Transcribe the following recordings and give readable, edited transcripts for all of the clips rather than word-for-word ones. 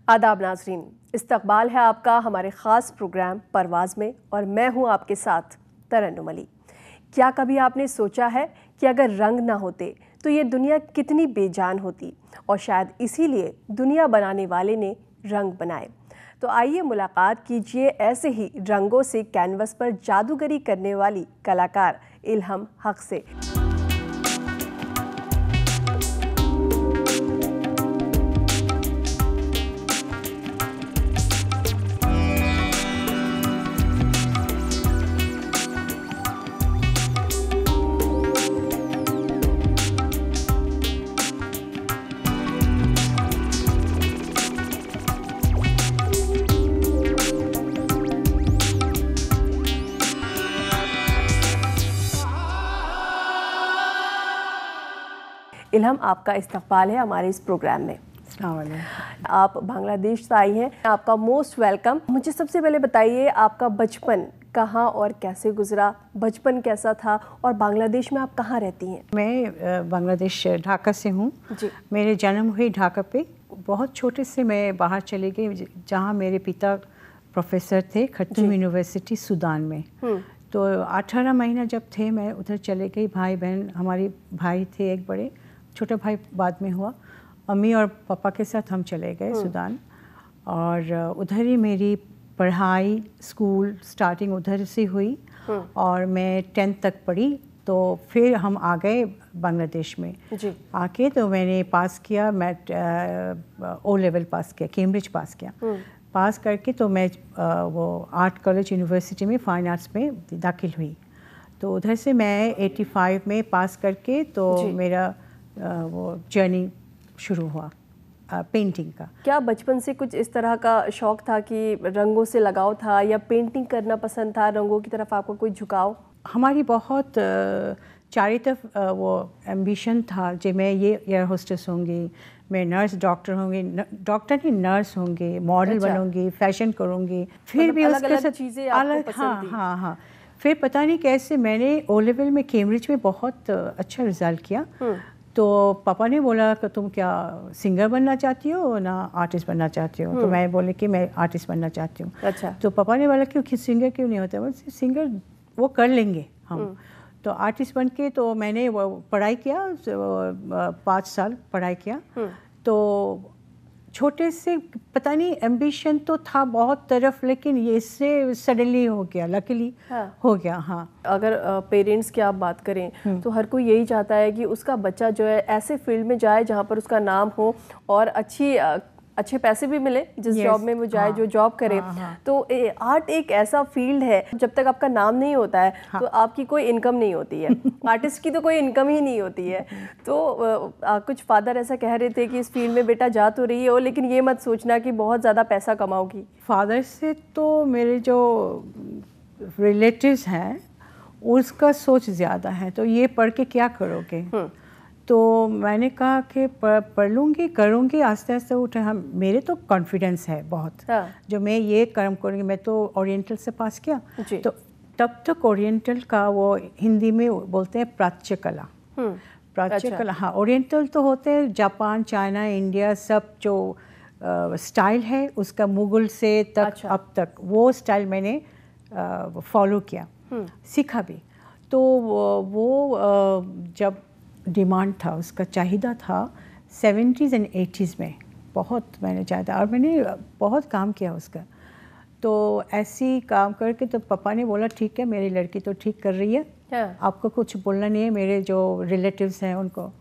आदाब नाजरीन, इस्तकबाल है आपका हमारे ख़ास प्रोग्राम परवाज़ में और मैं हूँ आपके साथ तरन्नुम अली। क्या कभी आपने सोचा है कि अगर रंग ना होते तो ये दुनिया कितनी बेजान होती, और शायद इसीलिए दुनिया बनाने वाले ने रंग बनाए। तो आइए मुलाकात कीजिए ऐसे ही रंगों से कैनवस पर जादूगरी करने वाली कलाकार इल्हम हक से। इल्हम, आपका इस्तकबाल है हमारे इस प्रोग्राम में। आप बांग्लादेश से आई हैं, आपका मोस्ट वेलकम। मुझे सबसे पहले बताइए, आपका बचपन कहाँ और कैसे गुजरा, बचपन कैसा था, और बांग्लादेश में आप कहाँ रहती हैं? मैं बांग्लादेश ढाका से हूँ जी। मेरे जन्म हुई ढाका पे। बहुत छोटे से मैं बाहर चली गई, जहाँ मेरे पिता प्रोफेसर थे खर्तूम यूनिवर्सिटी सूडान में। तो 18 महीना जब थे मैं उधर चले गई। भाई बहन, हमारी भाई थे, एक बड़े, छोटा भाई बाद में हुआ। अम्मी और पापा के साथ हम चले गए सूडान, और उधर ही मेरी पढ़ाई, स्कूल स्टार्टिंग उधर से हुई, और मैं 10th तक पढ़ी। तो फिर हम आ गए बांग्लादेश में जी। आके तो मैंने पास किया, मैं O लेवल पास किया, कैम्ब्रिज पास किया। पास करके तो मैं वो आर्ट कॉलेज यूनिवर्सिटी में फ़ाइन आर्ट्स में दाखिल हुई। तो उधर से मैं 85 में पास करके तो मेरा वो जर्नी शुरू हुआ पेंटिंग का। क्या बचपन से कुछ इस तरह का शौक़ था कि रंगों से लगाव था, या पेंटिंग करना पसंद था, रंगों की तरफ आपको कोई झुकाव? हमारी बहुत चारों तरफ वो एम्बिशन था कि मैं ये एयर होस्टेस होंगी, मैं नर्स, डॉक्टर होंगी, डॉक्टर नहीं नर्स होंगी, मॉडल बनूंगी, फैशन करूंगी। फिर भी उसके साथ चीज़ें अलग, हाँ। फिर पता नहीं कैसे मैंने O लेवल में कैम्ब्रिज में बहुत अच्छा रिजल्ट किया। तो पापा ने बोला कि तुम क्या सिंगर बनना चाहती हो ना आर्टिस्ट बनना चाहती हो? तो मैं बोले कि मैं आर्टिस्ट बनना चाहती हूँ। अच्छा। तो पापा ने बोला कि सिंगर क्यों नहीं होता? बोले सिंगर वो कर लेंगे हम। तो आर्टिस्ट बन के तो मैंने वो पढ़ाई किया, 5 साल पढ़ाई किया। तो छोटे से पता नहीं एम्बिशन तो था बहुत तरफ, लेकिन ये इससे सडनली हो गया, लकीली हो गया। हाँ, अगर पेरेंट्स की आप बात करें तो हर कोई यही चाहता है कि उसका बच्चा जो है ऐसे फील्ड में जाए जहाँ पर उसका नाम हो और अच्छे पैसे भी मिले जिस जॉब में वो जाए, जो जॉब करे। तो आर्ट एक ऐसा फील्ड है, जब तक आपका नाम नहीं होता है तो आपकी कोई इनकम नहीं होती है। आर्टिस्ट की तो कोई इनकम ही नहीं होती है। तो कुछ फादर ऐसा कह रहे थे कि इस फील्ड में बेटा जा तो रही हो, लेकिन ये मत सोचना कि बहुत ज़्यादा पैसा कमाओगी। फादर से तो मेरे जो रिलेटिव्स हैं उसका सोच ज़्यादा है, तो ये पढ़ के क्या करोगे? तो मैंने कहा कि पढ़ लूँगी, करूँगी, आस्ते आस्ते उठे। हम मेरे तो कॉन्फिडेंस है बहुत जो मैं ये कर्म करूँगी। मैं तो ओरिएंटल से पास किया, तो तब तक ओरिएंटल का वो हिंदी में बोलते हैं प्राच्य कला। प्राच्य कला, हाँ। ओरिएंटल तो होते हैं जापान, चाइना, इंडिया, सब जो स्टाइल है उसका मुगल से तक अब तक वो स्टाइल मैंने फॉलो किया, सीखा भी। तो वो जब डिमांड था, उसका चाहिदा था 70s and 80s में, बहुत मैंने चाहा और मैंने बहुत काम किया उसका। तो ऐसी काम करके तो पापा ने बोला ठीक है, मेरी लड़की तो ठीक कर रही है, आपको कुछ बोलना नहीं है। मेरे जो रिलेटिव्स हैं उनको,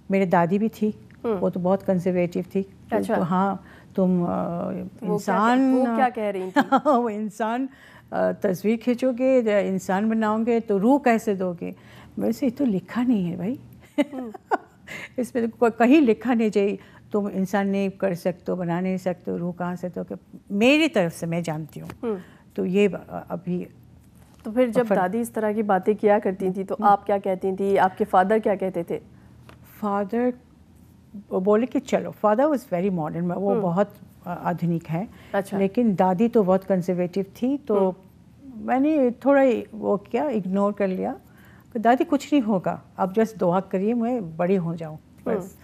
मेरी दादी भी थी, वो तो बहुत कंजर्वेटिव थी। अच्छा। तो हाँ, तुम इंसान, वो क्या कह रही थी? वो इंसान तस्वीर खींचोगे, इंसान बनाओगे तो रूह कैसे दोगे? वैसे तो लिखा नहीं है भाई। इसमें तो कहीं लिखा नहीं चाहिए तुम इंसान नहीं कर सकते हो, बना नहीं सकते हो, रूह कहाँ से? तो मेरी तरफ से मैं जानती हूँ। तो ये अभी तो फिर जब दादी इस तरह की बातें किया करती थी तो आप क्या कहती थी? आपके फादर क्या कहते थे? फादर बोले कि चलो, फादर वाज वेरी मॉडर्न, वो बहुत आधुनिक है। अच्छा। लेकिन दादी तो बहुत कंजर्वेटिव थी, तो मैंने थोड़ा वो किया, इग्नोर कर लिया। तो दादी कुछ नहीं होगा, अब जस्ट दुआ करिए मैं बड़ी हो जाऊँ बस।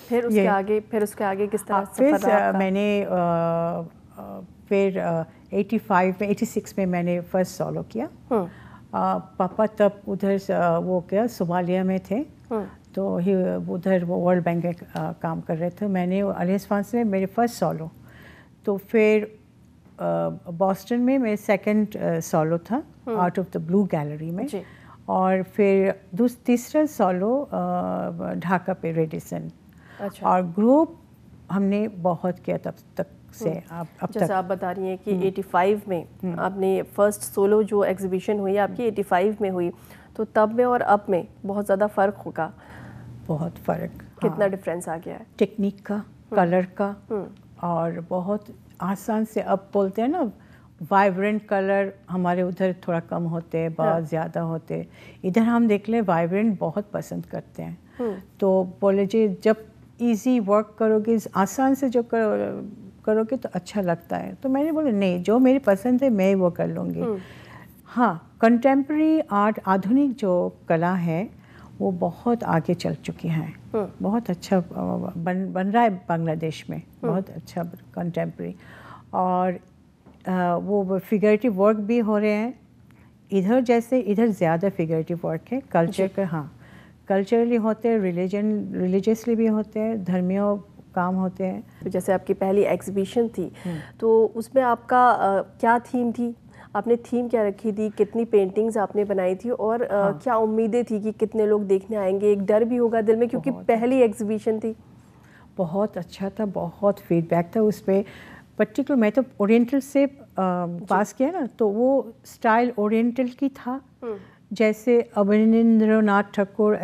फिर उसके आगे किस तरह फिर मैंने फिर 86 में मैंने फर्स्ट सोलो किया। पापा तब उधर वो क्या सोमालिया में थे, तो ही उधर वो वर्ल्ड बैंक में काम कर रहे थे। मैंने अलियंस फ्रांस में मेरे फर्स्ट सोलो, तो फिर बॉस्टन में मेरे सेकंड सोलो था out of the blue gallery में, और फिर तीसरा सोलो ढाका पे रेडिसन। अच्छा। और ग्रुप हमने बहुत किया तब तक से अब जैसे आप बता रही हैं कि 85 में आपने फर्स्ट सोलो जो एग्जीबिशन हुई आपकी 85 में हुई, तो तब में और अब में बहुत ज़्यादा फ़र्क होगा। बहुत फ़र्क, कितना डिफरेंस आ गया है टेक्निक का, कलर का, और बहुत आसान से अब बोलते हैं ना वाइब्रेंट कलर हमारे उधर थोड़ा कम होते हैं, बहुत ज़्यादा होते। इधर हम देख लें वाइब्रेंट बहुत पसंद करते हैं। तो बोले जी जब इजी वर्क करोगे, आसान से जो करोगे तो अच्छा लगता है। तो मैंने बोला नहीं, जो मेरी पसंद है मैं वो कर लूँगी। हाँ, कंटेम्प्रेरी आर्ट, आधुनिक जो कला है वो बहुत आगे चल चुकी हैं। बहुत अच्छा बन रहा है बांग्लादेश में, बहुत अच्छा कंटेम्प्रेरी। और वो फिगरेटिव वर्क भी हो रहे हैं इधर, जैसे इधर ज़्यादा फिगरेटिव वर्क है कल्चर का। हाँ, कल्चरली होते हैं, रिलीजियसली भी होते हैं, धर्मीय काम होते हैं। जैसे आपकी पहली एग्जीबिशन थी, तो उसमें आपका क्या थीम थी? आपने थीम क्या रखी थी? कितनी पेंटिंग्स आपने बनाई थी? और क्या उम्मीदें थी कि कितने लोग देखने आएंगे? एक डर भी होगा दिल में क्योंकि पहली एग्जीबिशन थी। बहुत अच्छा था, बहुत फीडबैक था उस पर। पर्टिकुलर मैं तो ओरिएंटल से पास किया ना, तो वो स्टाइल ओरिएंटल की था। जैसे अवनींद्रनाथ ठाकुर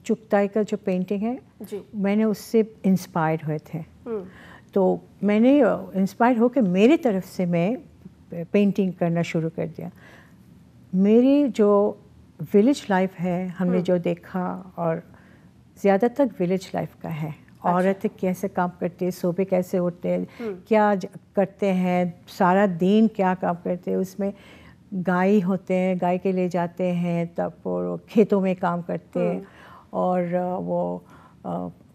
चुगताई का जो पेंटिंग है जी, मैंने उससे इंस्पायर्ड हुए थे। तो मैंने इंस्पायर होकर मेरी तरफ से मैं पेंटिंग करना शुरू कर दिया। मेरी जो विलेज लाइफ है हमने जो देखा, और ज़्यादातर विलेज लाइफ का है। अच्छा। औरतें कैसे काम करती है, सुबह कैसे उठते हैं, क्या करते हैं, सारा दिन क्या काम करते हैं। उसमें गाय होते हैं, गाय के ले जाते हैं, तब वो खेतों में काम करते हैं, और वो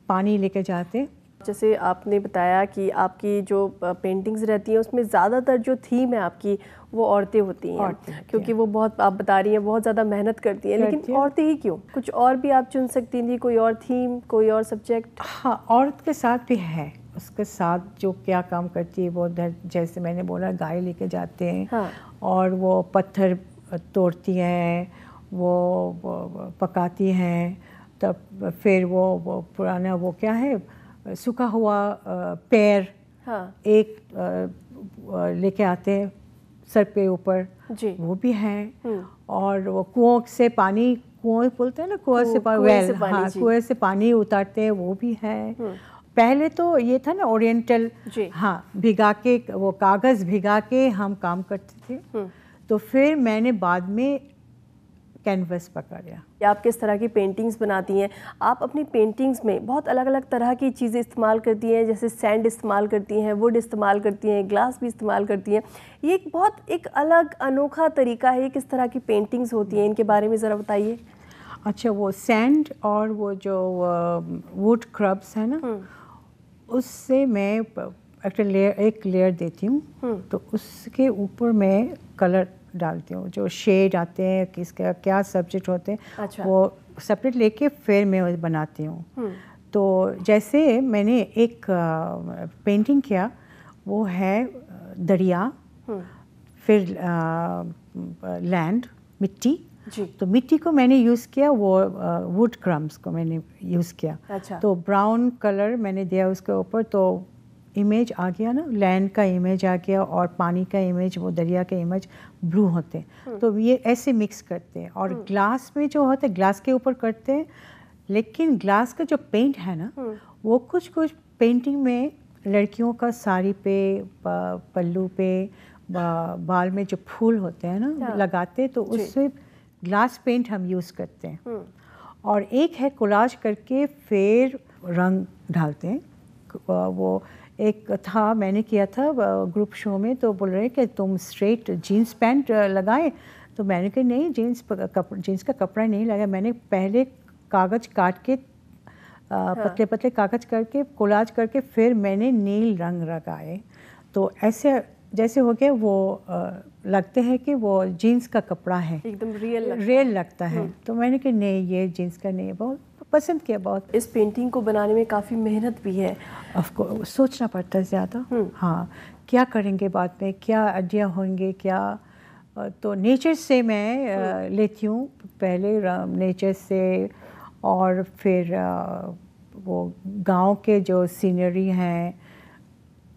पानी लेके जाते हैं। जैसे आपने बताया कि आपकी जो पेंटिंग्स रहती हैं उसमें ज़्यादातर जो थीम है आपकी वो औरतें होती हैं, क्योंकि वो बहुत, आप बता रही हैं, बहुत ज़्यादा मेहनत करती हैं। लेकिन औरतें ही क्यों? कुछ और भी आप चुन सकती थी, कोई और थीम, कोई और सब्जेक्ट। हाँ, औरत के साथ भी है, उसके साथ जो क्या काम करती है वो, जैसे मैंने बोला गाय लेके जाते हैं। हाँ। और वो पत्थर तोड़ती हैं, वो पकाती हैं, तब फिर वो पुराना वो क्या है, सूखा हुआ पैर। हाँ। एक लेके आते हैं सर पे ऊपर जी, वो भी है। और वो कुओं से पानी, कुएं बोलते हैं ना, कुएं से पानी, वेल, हाँ, कुएं से पानी उतारते हैं, वो भी है। पहले तो ये था ना ओरिएंटल, हाँ, भिगा के, वो कागज़ भिगा के हम काम करते थे। तो फिर मैंने बाद में कैनवस पकड़ लिया। आप किस तरह की पेंटिंग्स बनाती हैं? आप अपनी पेंटिंग्स में बहुत अलग अलग तरह की चीज़ें इस्तेमाल करती हैं, जैसे सैंड इस्तेमाल करती हैं, वुड इस्तेमाल करती हैं, ग्लास भी इस्तेमाल करती हैं। ये एक अलग अनोखा तरीका है। किस तरह की पेंटिंग्स होती हैं, इनके बारे में ज़रा बताइए। अच्छा, वो सैंड और वो जो वुड क्रब्स है ना, उससे मैं एक लेयर देती हूँ, तो उसके ऊपर मैं कलर डालती हूँ, जो शेड आते हैं, किसका क्या सब्जेक्ट होते हैं। अच्छा। वो सेपरेट लेके फिर मैं बनाती हूँ। तो जैसे मैंने एक पेंटिंग किया, वो है दरिया, फिर लैंड, मिट्टी जी। तो मिट्टी को मैंने यूज़ किया, वो वुड क्रम्स को मैंने यूज़ किया। अच्छा। तो ब्राउन कलर मैंने दिया उसके ऊपर, तो इमेज आ गया ना, लैंड का इमेज आ गया, और पानी का इमेज, वो दरिया का इमेज ब्लू होते हैं। तो ये ऐसे मिक्स करते हैं। और ग्लास में जो होते हैं, ग्लास के ऊपर करते हैं, लेकिन ग्लास का जो पेंट है ना, वो कुछ पेंटिंग में लड़कियों का साड़ी पे, पल्लू पे, बाल में जो फूल होते हैं ना लगाते, तो उससे ग्लास पेंट हम यूज़ करते हैं। और एक है कोलाज करके फिर रंग डालते हैं। वो एक था, मैंने किया था ग्रुप शो में, तो बोल रहे कि तुम स्ट्रेट जीन्स पैंट लगाएं, तो मैंने कहा नहीं, जीन्स का कपड़ा नहीं लगाया। मैंने पहले कागज़ काट के पतले पतले कागज करके कोलाज करके फिर मैंने नील रंग लगाए। तो ऐसे जैसे हो गया वो लगते हैं कि वो जीन्स का कपड़ा है, एकदम रियल लगता है। तो मैंने कहा नहीं ये जीन्स का नहीं है, बहुत पसंद किया बहुत। इस पेंटिंग को बनाने में काफ़ी मेहनत भी है, ऑफकोर्स सोचना पड़ता है ज़्यादा। हाँ, क्या करेंगे बाद में, क्या आइडिया होंगे क्या। तो नेचर से मैं लेती हूँ पहले, नेचर से, और फिर वो गांव के जो सीनरी हैं,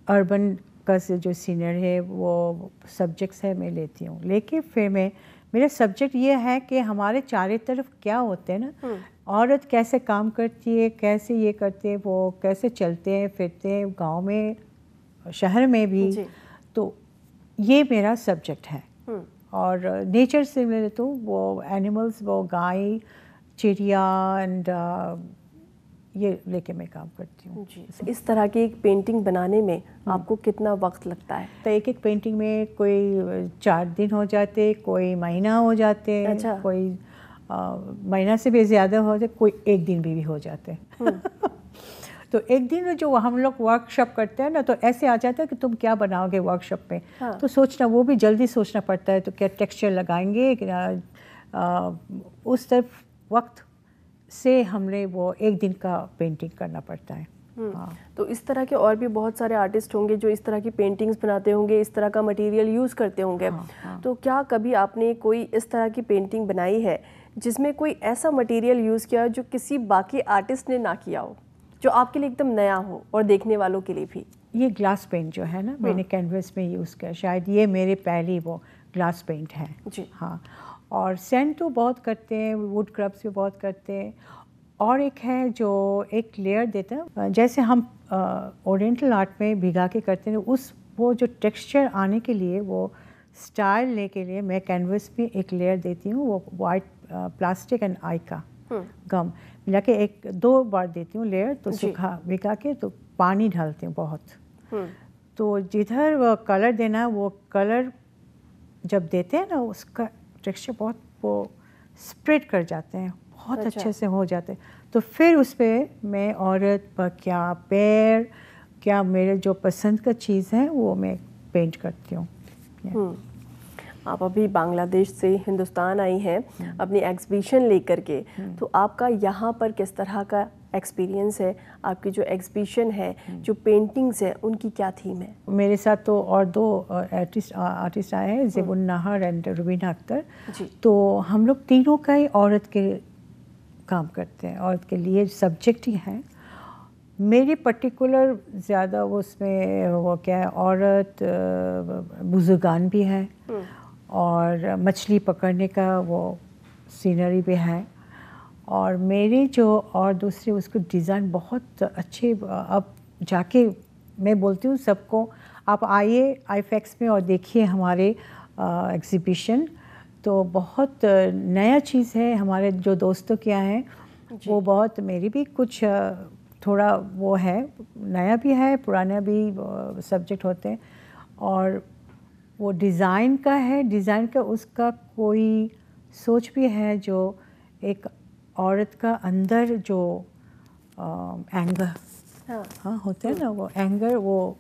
अर्बन का से जो सीनरी है, वो सब्जेक्ट्स है मैं लेती हूँ। लेकिन फिर मेरा सब्जेक्ट ये है कि हमारे चारों तरफ क्या होते हैं ना, औरत कैसे काम करती है, कैसे ये करते हैं, वो कैसे चलते हैं फिरते हैं गांव में शहर में भी। तो ये मेरा सब्जेक्ट है। और नेचर से मेरे तो वो एनिमल्स, वो गाय, चिड़िया एंड ये लेके मैं काम करती हूँ। इस तरह की एक पेंटिंग बनाने में आपको कितना वक्त लगता है? तो एक पेंटिंग में कोई 4 दिन हो जाते, कोई महीना हो जाते। अच्छा। कोई महीना से भी ज़्यादा हो जाते, कोई 1 दिन भी हो जाते। तो एक दिन जो हम लोग वर्कशॉप करते हैं ना, तो ऐसे आ जाता है कि तुम क्या बनाओगे वर्कशॉप में। हाँ। तो सोचना, वो भी जल्दी सोचना पड़ता है, तो क्या टेक्सचर लगाएंगे, उस तरफ वक्त से हमने वो 1 दिन का पेंटिंग करना पड़ता है। हाँ। तो इस तरह के और भी बहुत सारे आर्टिस्ट होंगे जो इस तरह की पेंटिंग्स बनाते होंगे, इस तरह का मटेरियल यूज़ करते होंगे। हाँ। तो क्या कभी आपने कोई इस तरह की पेंटिंग बनाई है जिसमें कोई ऐसा मटेरियल यूज़ किया हो जो किसी बाकी आर्टिस्ट ने ना किया हो, जो आपके लिए एकदम नया हो और देखने वालों के लिए भी? ये ग्लास पेंट जो है ना, मैंने कैनवस में यूज़ किया, शायद ये मेरे पहली वो ग्लास पेंट है जी। हाँ, और सैंड तो बहुत करते हैं, वुड क्रब्स भी बहुत करते हैं। और एक है जो एक लेयर देता है, जैसे हम ओरिएंटल आर्ट में भिगा के करते हैं, उस वो जो टेक्सचर आने के लिए, वो स्टाइल लेने के लिए मैं कैनवस में एक लेयर देती हूँ, वो वाइट प्लास्टिक एंड आई का गम मिला के 1-2 बार देती हूँ लेयर। तो सूखा भिगा के तो पानी डालती हूँ बहुत। तो जिधर वो कलर देना, वो कलर जब देते हैं ना, उसका टेक्सचर बहुत वो स्प्रेड कर जाते हैं, बहुत अच्छे से हो जाते हैं। तो फिर उस पर मैं औरत पर क्या पैर, क्या मेरे जो पसंद का चीज़ है वो मैं पेंट करती हूँ। आप अभी बांग्लादेश से हिंदुस्तान आई हैं अपनी एग्जीबिशन लेकर के, तो आपका यहाँ पर किस तरह का एक्सपीरियंस है? आपकी जो एग्जीबिशन है, जो पेंटिंग्स है, उनकी क्या थीम है? मेरे साथ तो और 2 आर्टिस्ट आए हैं, ज़ेबुन नाहर एंड रुबीना अख्तर। तो हम लोग तीनों का ही औरत के काम करते हैं, औरत के लिए सब्जेक्ट ही हैं। मेरी पर्टिकुलर ज़्यादा वो उसमें वो क्या है, औरत बुजुर्गान भी है और मछली पकड़ने का वो सीनरी भी है। और मेरी जो और दूसरी उसको डिज़ाइन बहुत अच्छे, अब जाके मैं बोलती हूँ सबको, आप आइए आईफेक्स में और देखिए हमारे एग्ज़िबिशन। तो बहुत नया चीज़ है, हमारे जो दोस्तों के यहाँ हैं वो बहुत, मेरी भी कुछ थोड़ा वो है, नया भी है पुराना भी सब्जेक्ट होते हैं। और वो डिज़ाइन का है, डिज़ाइन का उसका कोई सोच भी है, जो एक औरत का अंदर जो एंगर हाँ होता है ना, वो एंगर वो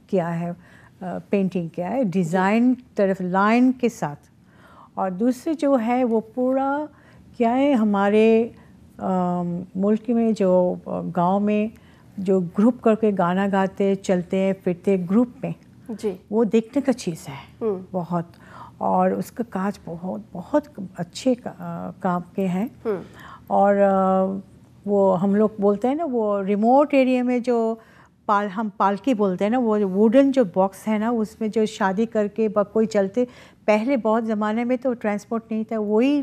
क्या है, पेंटिंग क्या है, डिज़ाइन तरफ लाइन के साथ। और दूसरे जो है वो पूरा क्या है, हमारे मुल्क में जो गांव में जो ग्रुप करके गाना गाते चलते हैं फिरते ग्रुप में जी, वो देखने का चीज़ है बहुत। और उसका काज बहुत बहुत अच्छे काम के हैं। और वो हम लोग बोलते हैं ना, वो रिमोट एरिया में जो हम पालकी बोलते हैं ना, वो वुडन जो बॉक्स है ना, उसमें जो शादी करके कोई चलते, पहले बहुत ज़माने में तो ट्रांसपोर्ट नहीं था, वही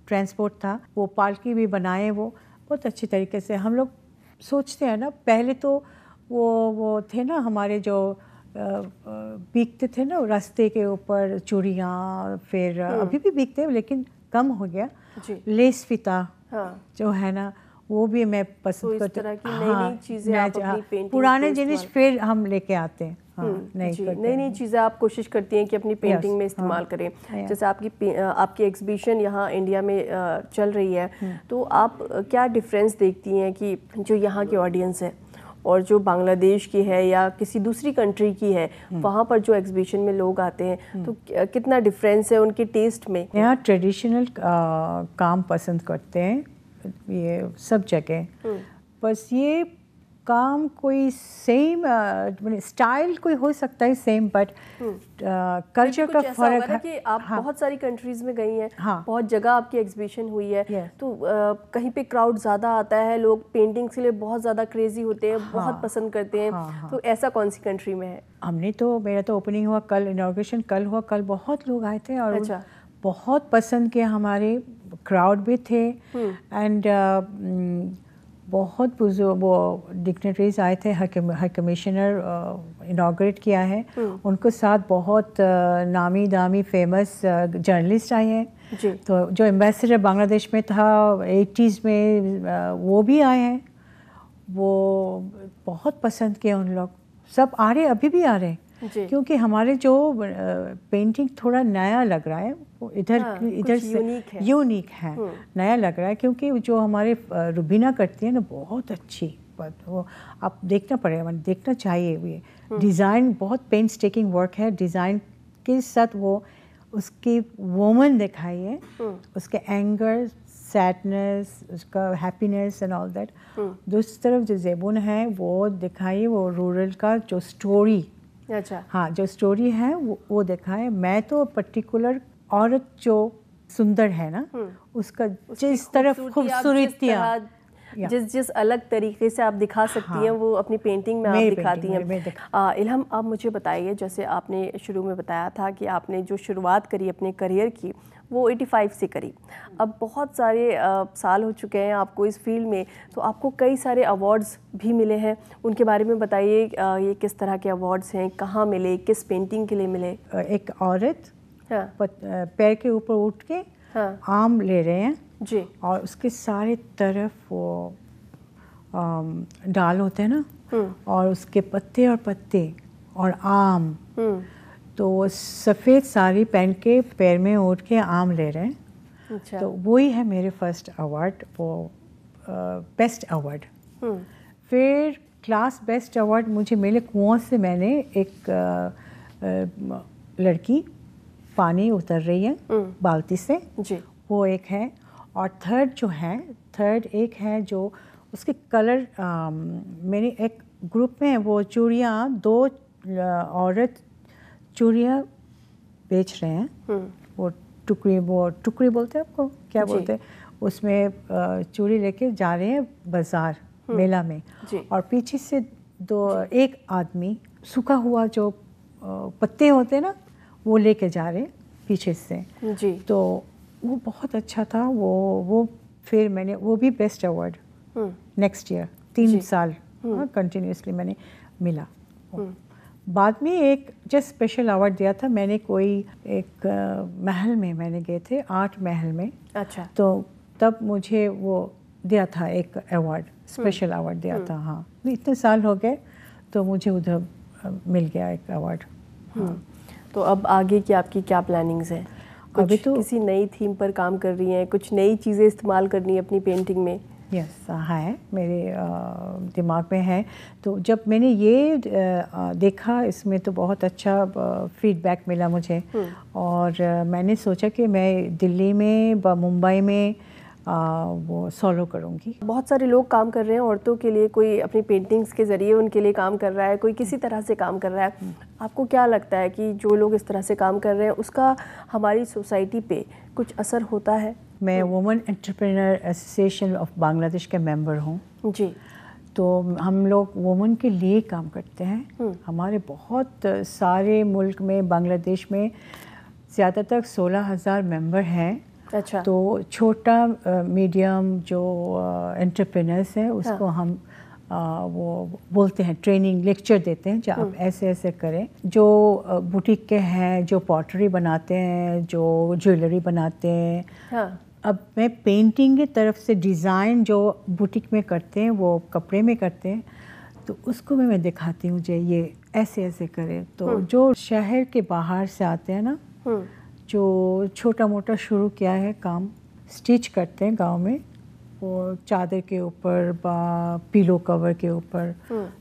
ट्रांसपोर्ट था। वो पालकी भी बनाए, वो बहुत अच्छी तरीके से। हम लोग सोचते हैं ना, पहले तो वो थे ना हमारे जो बिकते थे ना रास्ते के ऊपर चूड़ियाँ, फिर अभी भी बिकते हैं लेकिन कम हो गया। लेस फिता जो है ना, वो भी मैं पसंद करती हूँ। नई चीज़ें आप अपनी पेंटिंग पुराने जिनिस फिर हम लेके आते हैं। नई चीज़ें आप कोशिश करती हैं कि अपनी पेंटिंग में इस्तेमाल करें। जैसे आपकी एग्जीबिशन यहाँ इंडिया में चल रही है, तो आप क्या डिफरेंस देखती हैं कि जो यहाँ की ऑडियंस है और जो बांग्लादेश की है या किसी दूसरी कंट्री की है, वहाँ पर जो एग्जीबिशन में लोग आते हैं, तो कितना डिफरेंस है उनके टेस्ट में? यहाँ ट्रेडिशनल काम पसंद करते हैं ये सब जगह, बस ये काम कोई सेम स्टाइल कोई हो सकता है सेम, बट कल्चर का फर्क है कि आप बहुत सारी कंट्रीज में गई हैं, बहुत जगह आपकी एग्जीबिशन हुई है, तो कहीं पे क्राउड ज़्यादा आता है, लोग पेंटिंग्स के लिए बहुत ज़्यादा क्रेजी होते हैं, बहुत पसंद करते हैं, तो ऐसा कौन सी कंट्री में है? मेरा तो ओपनिंग हुआ कल, इनॉग्रेशन कल हुआ, कल बहुत लोग आए थे और बहुत पसंद किया, हमारे क्राउड भी थे एंड बहुत वो डिग्नेटरीज आए थे, हर कमिश्नर इनॉग्रेट किया है, उनको साथ बहुत नामी दामी फेमस जर्नलिस्ट आए हैं, तो जो एम्बेसडर बांग्लादेश में था 80s में वो भी आए हैं, वो बहुत पसंद किए उन लोग, सब आ रहे, अभी भी आ रहे, क्योंकि हमारे जो पेंटिंग थोड़ा नया लग रहा है, वो इधर से यूनिक है, नया लग रहा है, क्योंकि जो हमारे रुबीना करती है ना बहुत अच्छी, वो आप देखना पड़ेगा, देखना चाहिए। ये डिज़ाइन बहुत पेंस्टेकिंग वर्क है, डिज़ाइन के साथ वो उसकी वुमन दिखाई है, उसके एंगर, सैडनेस, उसका हैप्पीनेस एंड ऑल दैट। दूसरी तरफ जो ज़ेबुन है वो दिखाई, वो रूरल का जो स्टोरी, हाँ जो स्टोरी है वो दिखाए। मैं तो पर्टिकुलर औरत जो सुंदर है ना, उसका जिस तरफ खूबसूरतियाँ, जिस अलग तरीके से आप दिखा सकती हैं, वो अपनी पेंटिंग में आप दिखाती हैं। इल्हम, आप मुझे बताइए, जैसे आपने शुरू में बताया था कि आपने जो शुरुआत करी अपने करियर की वो 85 से करी, अब बहुत सारे साल हो चुके हैं आपको इस फील्ड में, तो आपको कई सारे अवार्ड्स भी मिले हैं, उनके बारे में बताइए। ये किस तरह के अवार्ड्स हैं, कहाँ मिले, किस पेंटिंग के लिए मिले? एक औरत पैर के ऊपर उठ के आम ले रहे हैं जी, और उसके सारे तरफ वो डाल होते हैं ना, और उसके पत्ते और पत्ते और आम, तो वो सफ़ेद साड़ी पहन के पैर में उठ के आम ले रहे हैं। तो वही है मेरे फर्स्ट अवार्ड, वो बेस्ट अवार्ड। फिर क्लास बेस्ट अवार्ड मुझे मिले, कुआं से मैंने एक लड़की पानी उतर रही है बाल्टी से जी, वो एक है, और थर्ड एक है जो उसके कलर, मेरे एक ग्रुप में वो चूड़ियाँ, 2 औरत चूड़ियाँ बेच रहे हैं, वो टुकड़ी बोलते हैं, आपको क्या बोलते हैं, उसमें चूड़ी लेके जा रहे हैं बाजार मेला में, और पीछे से एक आदमी सूखा हुआ जो पत्ते होते हैं ना, वो लेके जा रहे हैं पीछे से जी। तो वो बहुत अच्छा था, वो फिर मैंने वो भी बेस्ट अवार्ड नेक्स्ट ईयर 3 साल कंटिन्यूसली मैंने मिला। बाद में एक जस्ट स्पेशल अवार्ड दिया था मैंने, कोई एक महल में मैंने गए थे, आर्ट महल में, अच्छा, तो तब मुझे वो दिया था एक अवार्ड, स्पेशल अवार्ड दिया था। हाँ, इतने साल हो गए तो मुझे उधर मिल गया एक अवार्ड। तो अब आगे की आपकी क्या प्लानिंग्स हैं? अभी तो किसी नई थीम पर काम कर रही हैं, कुछ नई चीज़ें इस्तेमाल करनी है अपनी पेंटिंग में? यस, है, मेरे दिमाग में है। तो जब मैंने ये देखा, इसमें तो बहुत अच्छा फीडबैक मिला मुझे, और मैंने सोचा कि मैं दिल्ली में मुंबई में वो सॉलो करूँगी। बहुत सारे लोग काम कर रहे हैं औरतों के लिए, कोई अपनी पेंटिंग्स के ज़रिए उनके लिए काम कर रहा है, कोई किसी तरह से काम कर रहा है। आपको क्या लगता है कि जो लोग इस तरह से काम कर रहे हैं उसका हमारी सोसाइटी पे कुछ असर होता है? मैं women entrepreneur association of Bangladesh के मेंबर हूँ जी। तो हम लोग वुमेन के लिए काम करते हैं। हमारे बहुत सारे मुल्क में, बांग्लादेश में ज़्यादातर 16,000 मेंबर हैं। अच्छा। तो छोटा मीडियम जो एंटरप्रेन्योर्स है उसको हम वो बोलते हैं, ट्रेनिंग लेक्चर देते हैं, जो आप ऐसे ऐसे करें। जो बुटीक के हैं, जो पॉटरी बनाते हैं, जो ज्वेलरी बनाते हैं, अब मैं पेंटिंग की तरफ से डिज़ाइन जो बुटीक में करते हैं वो कपड़े में करते हैं, तो उसको मैं दिखाती हूँ जे ये ऐसे ऐसे करें। तो जो शहर के बाहर से आते हैं ना, जो छोटा मोटा शुरू किया है काम, स्टिच करते हैं गांव में, वो चादर के ऊपर पिलो कवर के ऊपर,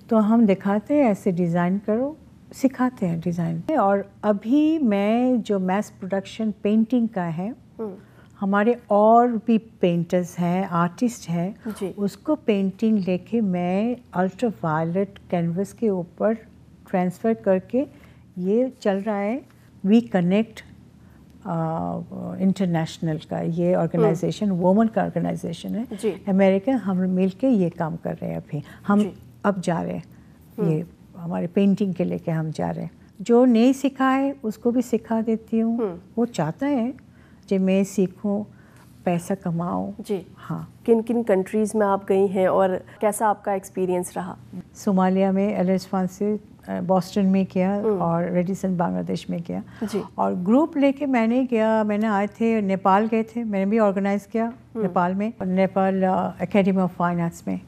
तो हम दिखाते हैं ऐसे डिज़ाइन करो, सिखाते हैं डिज़ाइन। और अभी मैं जो मैस प्रोडक्शन पेंटिंग का है, हमारे और भी पेंटर्स हैं, आर्टिस्ट हैं, उसको पेंटिंग लेके मैं अल्ट्रा वायलेट कैनवस के ऊपर ट्रांसफ़र करके, ये चल रहा है वी कनेक्ट इंटरनेशनल का, ये ऑर्गेनाइजेशन वुमेन का ऑर्गेनाइजेशन है अमेरिका। हम मिलके ये काम कर रहे हैं। अभी हम अब जा रहे हैं, ये हमारे पेंटिंग के लेके हम जा रहे हैं। जो नहीं सिखा है उसको भी सिखा देती हूँ। वो चाहता है कि मैं सीखूं, पैसा कमाऊं। जी हाँ। किन किन कंट्रीज़ में आप गई हैं और कैसा आपका एक्सपीरियंस रहा? सोमालिया में, एलिस फ्रांसिस, बॉस्टन में किया, और रेडिसन बांग्लादेश में किया जी। और ग्रुप लेके मैंने किया। मैंने आए थे, नेपाल गए थे, मैंने भी ऑर्गेनाइज़ किया नेपाल में, Nepal academy of fine arts में,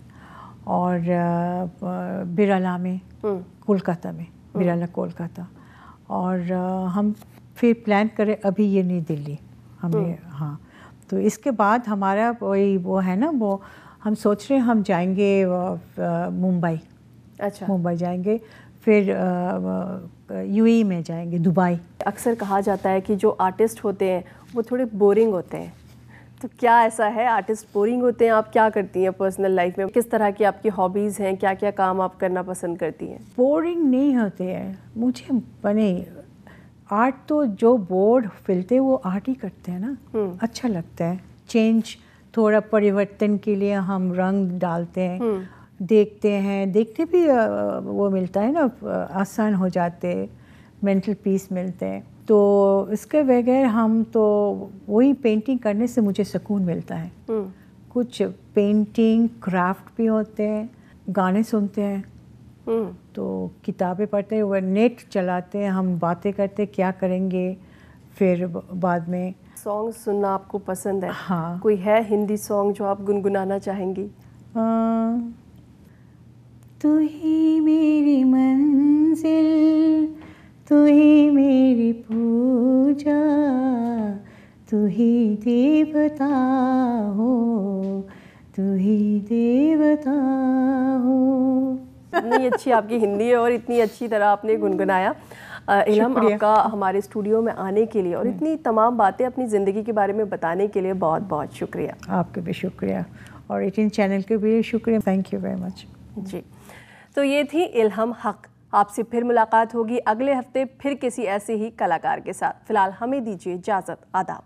और बिरला में, कोलकाता में, बिरला कोलकाता। और हम फिर प्लान करें अभी ये नई दिल्ली हमें। हाँ, तो इसके बाद हमारा वही वो है ना, वो हम सोच रहे हैं हम जाएंगे मुंबई। अच्छा, मुंबई जाएंगे, फिर यूएई में जाएंगे, दुबई। अक्सर कहा जाता है कि जो आर्टिस्ट होते हैं वो थोड़े बोरिंग होते हैं, तो क्या ऐसा है? आर्टिस्ट बोरिंग होते हैं? आप क्या करती हैं पर्सनल लाइफ में? किस तरह की आपकी हॉबीज़ हैं? क्या क्या काम आप करना पसंद करती हैं? बोरिंग नहीं होते हैं मुझे। बने आर्ट तो जो बोर्ड फिलते वो आर्ट ही करते हैं ना, अच्छा लगता है। चेंज, थोड़ा परिवर्तन के लिए हम रंग डालते हैं, देखते हैं, देखते भी वो मिलता है ना, आसान हो जाते, मेंटल पीस मिलते हैं। तो इसके बगैर हम तो वही पेंटिंग करने से मुझे सुकून मिलता है। कुछ पेंटिंग क्राफ्ट भी होते हैं, गाने सुनते हैं, तो किताबें पढ़ते हैं, वह नेट चलाते हैं, हम बातें करते हैं क्या करेंगे फिर बाद में। सॉन्ग सुनना आपको पसंद है? हाँ। कोई है हिंदी सॉन्ग जो आप गुनगुनाना चाहेंगी? तू ही मेरी मंजिल, तू ही मेरी पूजा, तू ही देवता हो, तू ही देवता हो। इतनी अच्छी आपकी हिंदी है और इतनी अच्छी तरह आपने गुनगुनाया। इल्हम, आपका हमारे स्टूडियो में आने के लिए और इतनी तमाम बातें अपनी ज़िंदगी के बारे में बताने के लिए बहुत बहुत शुक्रिया। आपका भी शुक्रिया, और 18 चैनल के भी शुक्रिया। थैंक यू वेरी मच जी। तो ये थी इल्हम हक। आपसे फिर मुलाकात होगी अगले हफ्ते, फिर किसी ऐसे ही कलाकार के साथ। फिलहाल हमें दीजिए इजाज़त। आदाब।